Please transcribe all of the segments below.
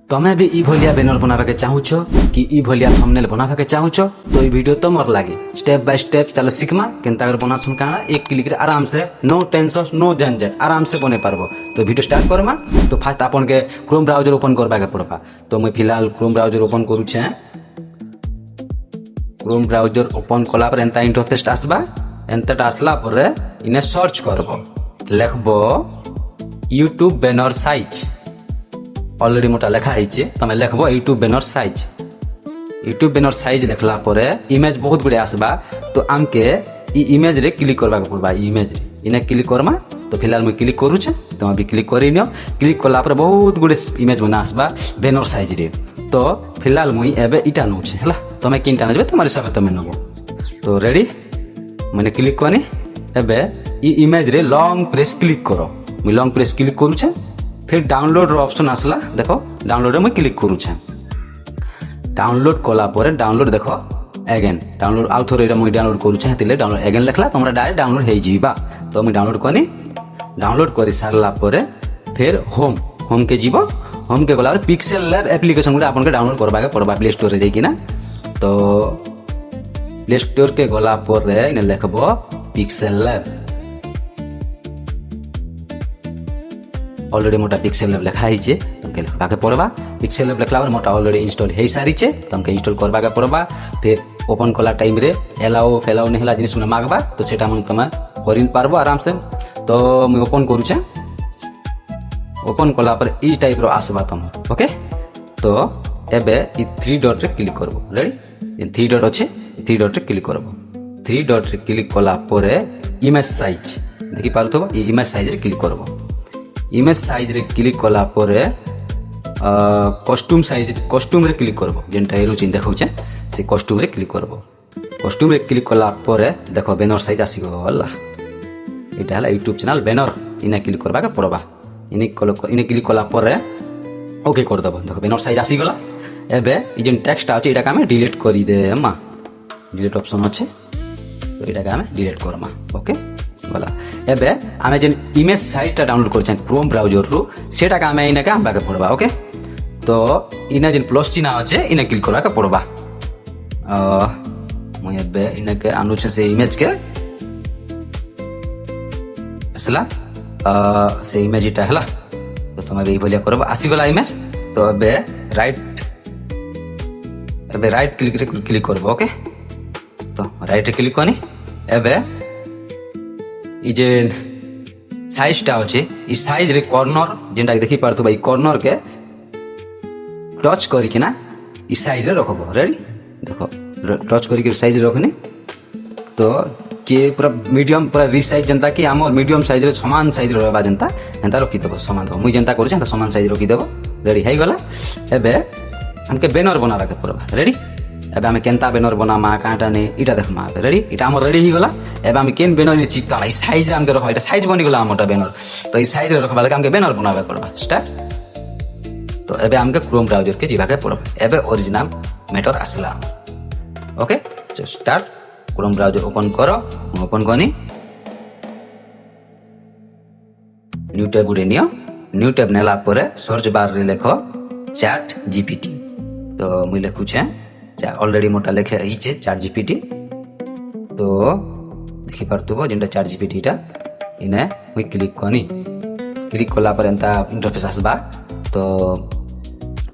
तमे भी ई भलिया बैनर बनावे के चाहूछ कि ई भलिया थंबनेल बनावे के चाहूछ तो ई वीडियो तो मोर लागे स्टेप बाय स्टेप चलो सीखमा केनता कर बना सुन काना एक क्लिक रे आराम से नो टेंशन नो झंझट आराम से बने पारबो। तो वीडियो स्टार्ट करमा। तो फास्ट आपन के क्रोम ब्राउजर ओपन करबा के पड़बा। तो मैं फिलहाल क्रोम ब्राउजर ओपन करू छे। क्रोम ब्राउजर ओपन कला पर एंता इंटरफेस आसबा। एंता आसला पर इने सर्च करबो लिखबो यूट्यूब बैनर साइज। ऑलरेडी मोटा लिखा है तमें लिखब YouTube banner size. YouTube banner size लिखला परे इमेज बहुत गुड़े आसबा। तो आमके ई इमेज रे क्लिक करबा के पड़बा। इमेज रे इने क्लिक करमा। तो फिलहाल मैं क्लिक करू छे। तुम भी क्लिक करी नियो। क्लिक कला पर बहुत गुड़े इमेज बना आसबा बैनर साइज रे। तो फिलहाल मुई एबे इटा नौ छे हला। तमे किनटा नेबे तुम्हारे हिसाब तमे नबो। तो रेडी मैंने क्लिक कनी। एबे ई इमेज रे लॉन्ग प्रेस क्लिक करो। मैं लॉन्ग प्रेस क्लिक करू छे। फिर डाउनलोड ऑप्शन आसला देखो डाउनलोड में क्लिक करू छे। डाउनलोड कला पर डाउनलोड देखो अगेन डाउनलोड आउ थोड़े मुझे डाउनलोड करू छे। हेतिले डाउनलोड अगेन लिखला तुमरा डायरेक्ट डाउनलोड हे जीबा। तो मैं डाउनलोड कनी। डाउनलोड कर सारला पर फिर होम के जीवो। होम के गला पर पिक्सेल लैब एप्लीकेशन गुडा आपन के डाउनलोड करबा के पड़बा प्ले स्टोर रे जाई किना। तो प्ले स्टोर के गला पर इने लिखबो पिक्सेल लैब। ऑलरेडी मोटा पिक्सेल लैब लिखा है तुमके लिखबा के पड़बा। पिक्सेल लैब लिखला मोटा ऑलरेडी इंस्टॉल हो सारी छे तुमके इंस्टॉल करबा के पड़बा। फिर ओपन कला टाइम रे एलाओ फेलाओ नेहला जिनिस में मागबा। तो सेटा मन तमे करिन पारबो आराम से। तो मैं ओपन करू छे। ओपन कला पर ई टाइप रो आसबा तुम ओके। तो एबे ई 3 डॉट रे क्लिक करबो। रेडी ई 3 डॉट अछि 3 डॉट रे क्लिक करबो। 3 डॉट रे क्लिक कला परे इमेज साइज देखि पारथबो। ई इमेज साइज रे क्लिक करबो। इमेज साइज रे क्लिक कला परे कस्ट्यूम रे क्लिक करबो। जेनटा एरो चिन देखौछे से कस्ट्यूम रे क्लिक करबो। कस्ट्यूम रे क्लिक कला परे देखो बैनर साइज आसी गला। एटा हला यूट्यूब चैनल बैनर इने क्लिक करबा के पड़बा। इने क्लिक कला परे ओके कर दबो। देखो बैनर साइज आसी गला। एबे ई जेन टेक्स्ट आछे एटा हम डिलीट करि देमा। डिलीट ऑप्शन আছে। तो एटा हम डिलीट करमा ओके गला। एबे आमे जेन इमेज साइजटा डाउनलोड करछे क्रोम ब्राउजर रु सेटा का आमे इने का आंबा के पड़बा ओके। तो इने जेन प्लस चिन्ह আছে इने क्लिक करबा के पड़बा। मुई एबे इने के आनु छे से इमेज के असला से इमेज इटा हला। तो तुम एबे भलिया करबा आसी गला इमेज। तो एबे राइट क्लिक रे क्लिक करबो ओके। तो राइट रे क्लिक कनी। एबे ई जे साइजटा अछि ई साइज रे कॉर्नर जेंटा देखि पारतो भाई कॉर्नर के टच करी के ना ई साइज रे रखबो। रेडी देखो टच करी के साइज रे रखनी। तो के पूरा मीडियम पूरा रीसाइज जनता कि हमर मीडियम साइज रे समान साइज रे रहबा जनता एंता रखि देबो समान। मुई जनता करू छे समान साइज रखि देबो। रेडी हेइ गला। एबे हमके बैनर बनाबा के पड़बा। रेडी एबे हम केनता बैनर बनामा काटा ने इटा देखमा। रेडी इटा हमर रेडी हि गला। एबे हम केन बैनर ने चिपका भाई साइज रे हमके रखबा। इटा साइज बनि गला हमटा बैनर। तो ई साइज रे रखबा लगे हमके बैनर बनाबा के पड़बा। स्टार्ट। तो एबे हमके क्रोम ब्राउजर के जीवा के पड़बा। एबे ओरिजिनल मैटर आसला ओके। तो स्टार्ट क्रोम ब्राउजर ओपन करो। ओपन कनी न्यू टैब गुडे नियो। न्यू टैब नेला परे सर्च बार रे लेखो चैट जीपीटी। तो मुई लेखु छे ऑलरेडी मोटा लेखे ही छे चैट जीपीटी। तो देखि पारतुबो जेंटा चैट जीपीटी टा इने मुई क्लिक कनी। क्लिक कला पर एंता इंटरफेस आसबा। तो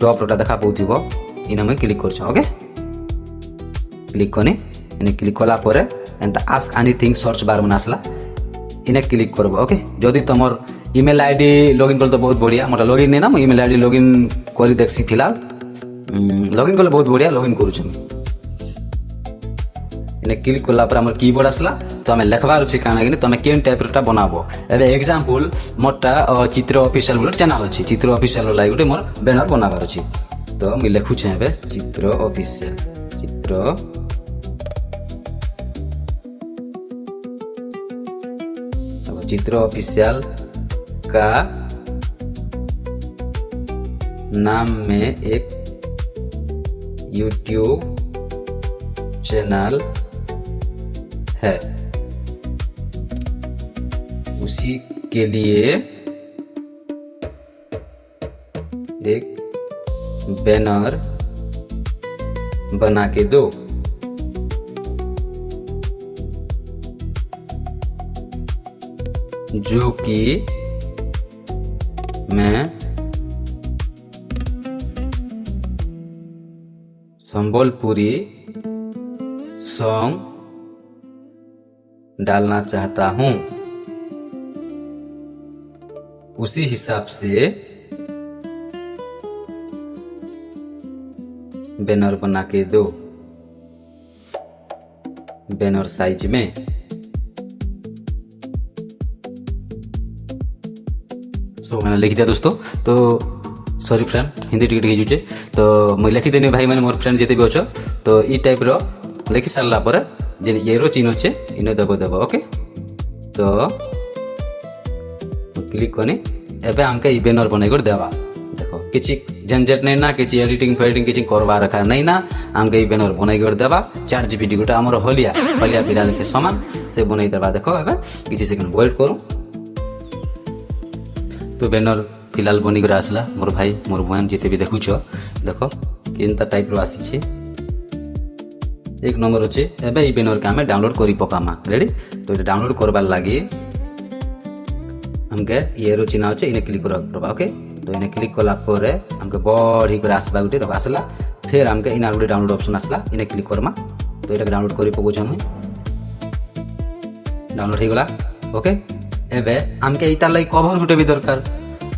टॉप रोटा देखा पउथिबो इने मुई क्लिक करछ ओके। क्लिक कनी इने क्लिक कला पर एंता आस्क एनीथिंग सर्च बार मन आसला। इने क्लिक करबो ओके। जदि तमर ईमेल आईडी लॉगिन कर तो बहुत बढ़िया। मोटा लॉगिन नहीं ना मैं ईमेल आईडी लॉगिन करी देखसी। फिलहाल लॉगिन करले बहुत बढ़िया लॉगिन करू छे। इने क्लिक कला पर हमर कीबोर्ड आसला। तो हमें लिखबार अछि काना कि तमे केन टाइप रोटा बनाबो। एबे एग्जांपल मोटा चित्र ऑफिशियल बोल चैनल अछि। चित्र ऑफिशियल लाइक गुटे मोर बैनर बनाबार अछि। तो मैं लिखु छे एबे चित्र ऑफिशियल चित्र ऑफिशियल का नाम में एक यूट्यूब चैनल है। उसी के लिए एक बैनर बना के दो। जो कि मैं संबलपुरी सॉन्ग डालना चाहता हूं, उसी हिसाब से बैनर बना के दो, बैनर साइज में। सो मैंने लिख दिया दोस्तों। तो सॉरी फ्रेंड, हिंदी टिके टिके जुचे तो मुझे लिखिदेनी भाई मैंने मोर फ्रेंड जिते भी अच्छो तो ई टाइप रो लिखि सारा पर जेन एरो चिन्ह अच्छे इन देव देव। ओके तो क्लिक कनी एबे हमके ई बैनर बनै कर देवा। देखो किछि झंझट नहीं ना, किछि एडिटिंग फेडिटिंग किछि करवा रखा नहीं ना, हमके ई बैनर बनै कर देवा। ChatGPT गोटे हमर हलिया पिला लिखे समान से बनै देवा। देखो एबे किछि सेकंड वेट करू तो बैनर फिलहाल बनी कर आसला। मोर भाई मोर बहन जिते भी देखुछ देखो केनता टाइप रो आसी छे, एक नंबर अच्छे। एबे ई बैनर के हमें डाउनलोड करी पकामा। रेडी तो ये डाउनलोड करबार लगी हमके ये रो चिन्ह अच्छे इने क्लिक करबा पड़बा। ओके तो इने क्लिक कला परे हमके बढ़ी कर आसबा गुटे तो आसला। फिर हमके इना गुटे डाउनलोड ऑप्शन आसला, इने क्लिक करमा तो एटा डाउनलोड करी पकुछ हम डाउनलोड हो गला। ओके एबे हमके इतार लगी कवर गुटे भी दरकार,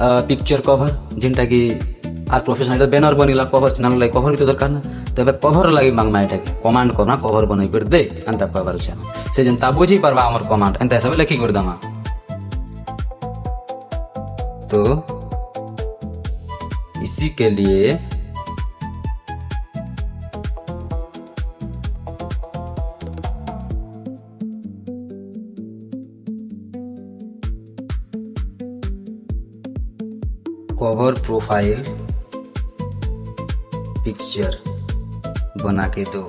पिक्चर कवर जिनटा कि आर प्रोफेशनल बैनर बनिला कवर चैनल लगी कवर भी तो दरकार ना। तबे कवर लगी मांगमा एटा के कमांड करना कवर बनै कर दे अंता कवर चैनल से जनता बुझी परबा हमर कमांड अंता सब लिखि कर दमा। तो इसी के लिए कवर प्रोफाइल पिक्चर बना के दो।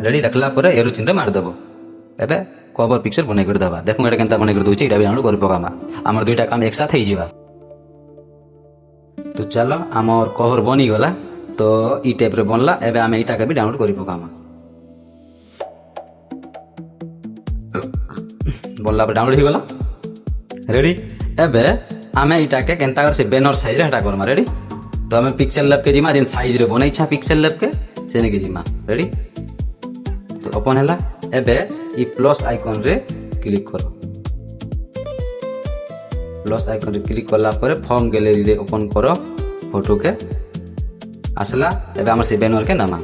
रेडी रखला पर एरो चिन्ह मार दबो। एबे कवर पिक्चर बनै कर दबा। देखो एटा केनता बनै कर दोछि एटा भी डाउनलोड कर पकामा। हमर दुईटा काम एक साथ ही जीवा। तो चलो हमर कवर बनी गला तो ई टाइप रे बनला। एबे हम एटा के भी डाउनलोड करि पकामा। बनला पर डाउनलोड हो गला। रेडी एबे आमे इटा के केनता कर से बैनर साइज रे हटा करमा। रेडी तो हमें पिक्सेल लैब के जिमा जेन साइज रे बनै छा पिक्सेल लैब के सेने के जिमा। रेडी तो ओपन हला। एबे ई प्लस आइकन रे क्लिक करो। प्लस आइकन रे क्लिक करला पर फॉर्म गैलरी रे ओपन करो फोटो के आसला। एबे हमर से बैनर के नामा।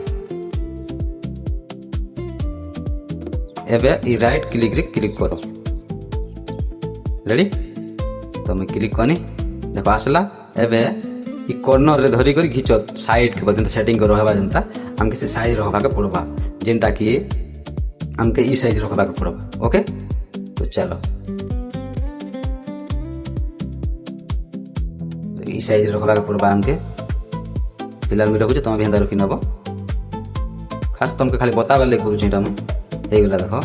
एबे ई राइट क्लिक रे क्लिक करो। रेडी तो मैं क्लिक कनी देखो आसला। एबे ई कॉर्नर रे धरी कर घिचो साइड के बदन सेटिंग करो हवा जनता हमके से साइज रखबा के पड़बा जेनटा कि हमके ई साइज रखबा के पड़बा। ओके तो चलो तो ई साइज रखबा के पड़बा हमके। फिलहाल में रखु तुम भी हेंदा रखि नबो खास तुमके खाली बताबा ले करू छेटा में हे गला। देखो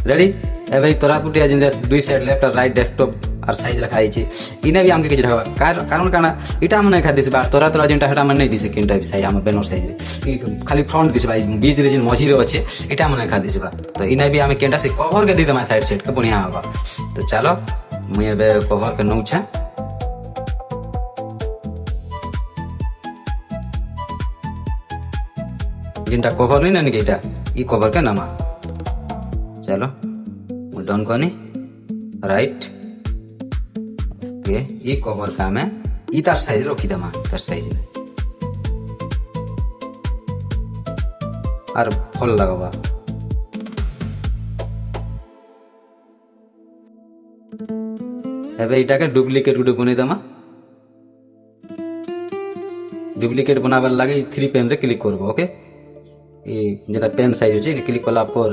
रेडी एबे तोरा पुटिया जिन दुई साइड लेफ्ट और राइट डेस्कटॉप और साइज रखाई छी इने भी हमके किछ रखबा कारण काना इटा मन खा दिस बार तोरा तोरा जिनटा हटा मन नहीं दिस किनटा भी साइज हम बैनर साइज खाली फ्रंट दिस भाई बीच रे जिन मझी रे अछि इटा मन खा दिस बा। तो इने भी हम केनटा से कवर के दी दमा साइड सेट के बढ़िया होबा। तो चलो मुई एबे कवर के नउ छे। जिनटा कवर नहीं ना इटा ई कवर के नामा। चलो डन कनी राइट। ओके ई कवर का मैं ई तार साइज रखी दमा तार साइज में और फल लगवा। एबे इटा के डुप्लीकेट गुटे बनै दमा। डुप्लीकेट बनाबार लागे 3 पेन रे क्लिक करबो। ओके ई जेटा पेन साइज अछि क्लिक कला पर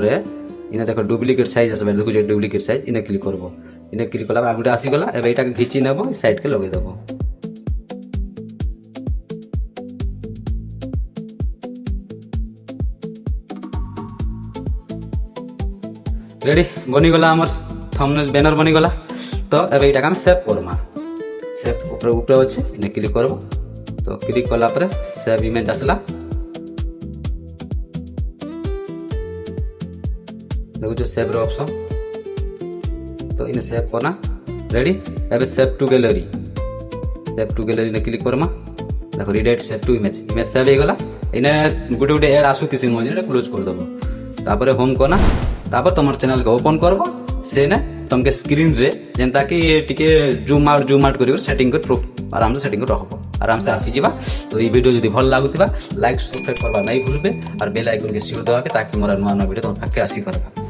इने देखो डुप्लीकेट साइज आसबे देखो जे डुप्लीकेट साइज इने क्लिक करबो। इने क्लिक कला आगुटे आसी गला। एबे इटा के घिची नेबो साइड के लगे देबो। रेडी बनी गला हमर थंबनेल बैनर बनी गला। तो एबे एटा हम सेव करमा सेव ऊपर ऊपर अच्छे इने क्लिक करब तो क्लिक कला पर सेव इमेज आसला देखो सेव रो ऑप्शन तो इने सेव करना रेडी एबे सेव टू गैलरी ने क्लिक करमा देखो redirect save to image save हो गला इने गुटे गुटे ऐड आसुती सिन मजे क्लोज कर दबो तापर होम करना तापर तुम चैनल को ओपन करबो से ने तुमके स्क्रीन रे जेंता कि टिके जूम आउट करियो सेटिंग कर आराम से सेटिंग कर रखबो आराम से आसी जीवा तो ये वीडियो जदी भल लागुतिबा लाइक सब्सक्राइब करबा नहीं भूलबे और बेल आइकन के सिर दबाबे ताकि मोर नवा नवा वीडियो तुम पाके आसी करबा।